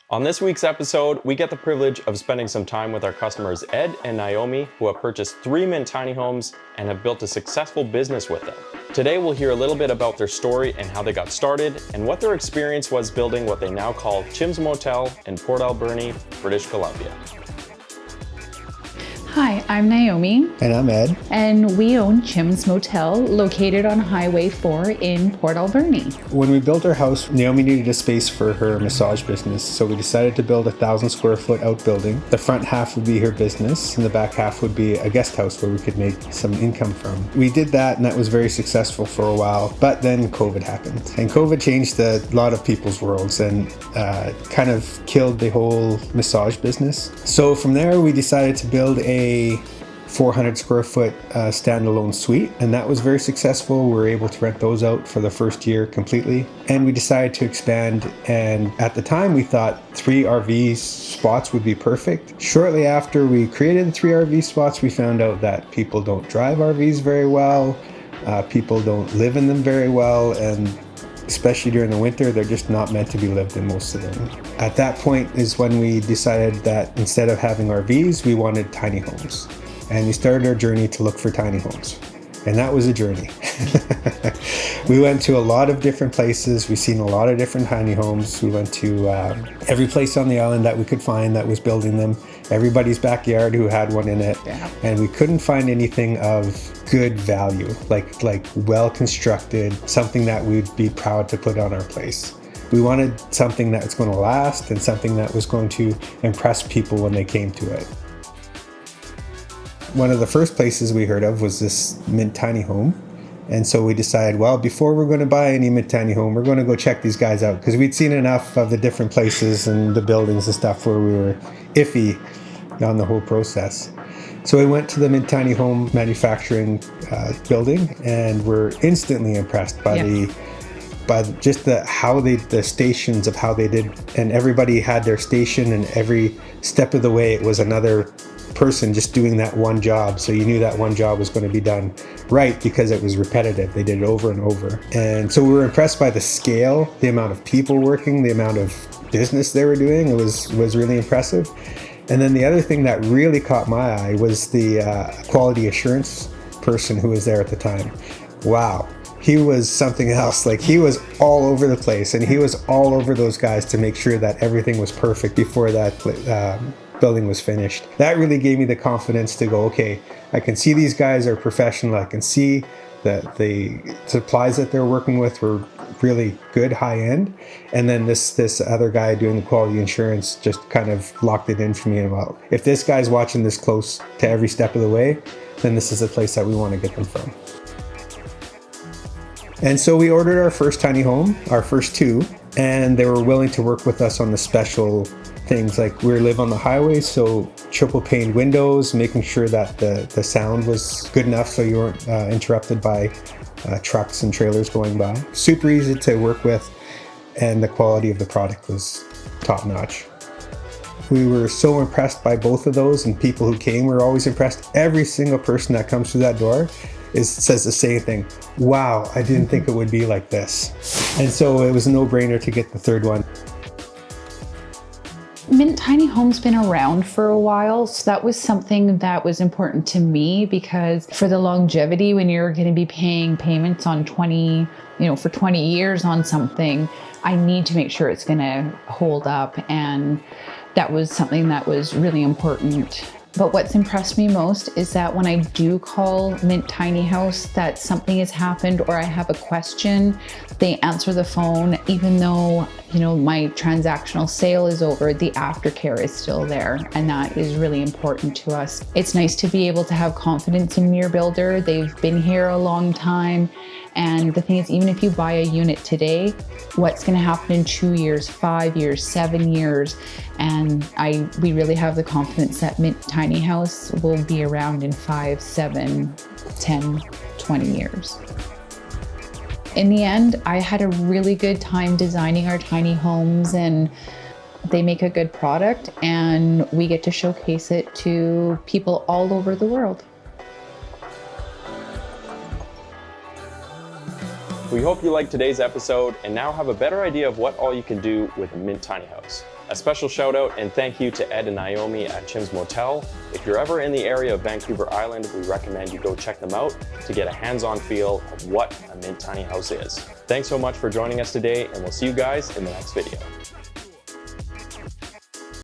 On this week's episode, we get the privilege of spending some time with our customers Ed and Naomi, who have purchased 3 mint tiny homes and have built a successful business with them. Today we'll hear a little bit about their story and how they got started, and what their experience was building what they now call Chims Motel in Port Alberni, British Columbia. Hi, I'm Naomi. And I'm Ed. And we own Chims Motel, located on Highway 4 in Port Alberni. When we built our house, Naomi needed a space for her massage business, so we decided to build a 1,000 square foot outbuilding. The front half would be her business, and the back half would be a guest house where we could make some income from. We did that, and that was very successful for a while, but then COVID happened. And COVID changed a lot of people's worlds and kind of killed the whole massage business. So from there, we decided to build a 400 square foot standalone suite, and that was very successful. We were able to rent those out for the first year completely, and we decided to expand, and at the time we thought 3 RV spots would be perfect. Shortly after we created the 3 RV spots, we found out that people don't drive RVs very well, people don't live in them very well, and especially during the winter, they're just not meant to be lived in, most of them. At that point is when we decided that instead of having RVs, we wanted tiny homes. And we started our journey to look for tiny homes. And that was a journey. We went to a lot of different places. We've seen a lot of different tiny homes. We went to every place on the island that we could find that was building them. Everybody's backyard who had one in it. Yeah. And we couldn't find anything of good value, like well constructed, something that we'd be proud to put on our place. We wanted something that was going to last and something that was going to impress people when they came to it. One of the first places we heard of was this mint tiny home. And so we decided, well, before we're going to buy any mint tiny home, we're going to go check these guys out, because we'd seen enough of the different places and the buildings and stuff where we were iffy on the whole process. So we went to the mint tiny home manufacturing building, and were instantly impressed by the stations of how they did, and everybody had their station, and every step of the way it was another person just doing that one job, so you knew that one job was going to be done right because it was repetitive. They did it over and over, and so we were impressed by the scale, the amount of people working, the amount of business they were doing. It was really impressive. And then the other thing that really caught my eye was the quality assurance person who was there at the time. Wow, he was something else. Like, he was all over the place, and he was all over those guys to make sure that everything was perfect before that building was finished. That really gave me the confidence to go, okay, I can see these guys are professional. I can see that the supplies that they're working with were really good, high end. And then this other guy doing the quality insurance just kind of locked it in for me. And well, if this guy's watching this close to every step of the way, then this is a place that we want to get them from. And so we ordered our first tiny home, our first 2, and they were willing to work with us on the special things, like we live on the highway, so triple pane windows, making sure that the sound was good enough so you weren't interrupted by trucks and trailers going by. Super easy to work with, and the quality of the product was top notch. We were so impressed by both of those, and people who came were always impressed. Every single person that comes through that door says the same thing. Wow, I didn't think it would be like this. And so it was a no-brainer to get the third one. Mint tiny home's been around for a while, so that was something that was important to me, because for the longevity, when you're going to be paying payments on for 20 years on something, I need to make sure it's going to hold up, and that was something that was really important. But what's impressed me most is that when I do call Mint Tiny House that something has happened or I have a question, they answer the phone. Even though, my transactional sale is over, the aftercare is still there. And that is really important to us. It's nice to be able to have confidence in your builder. They've been here a long time. And the thing is, even if you buy a unit today, what's going to happen in 2 years, 5 years, 7 years? And we really have the confidence that Mint Tiny House will be around in 5, 7, 10, 20 years. In the end, I had a really good time designing our tiny homes, and they make a good product, and we get to showcase it to people all over the world. We hope you liked today's episode and now have a better idea of what all you can do with a mint tiny house. A special shout out and thank you to Ed and Naomi at Chims Motel. If you're ever in the area of Vancouver Island, we recommend you go check them out to get a hands-on feel of what a mint tiny house is. Thanks so much for joining us today, and we'll see you guys in the next video.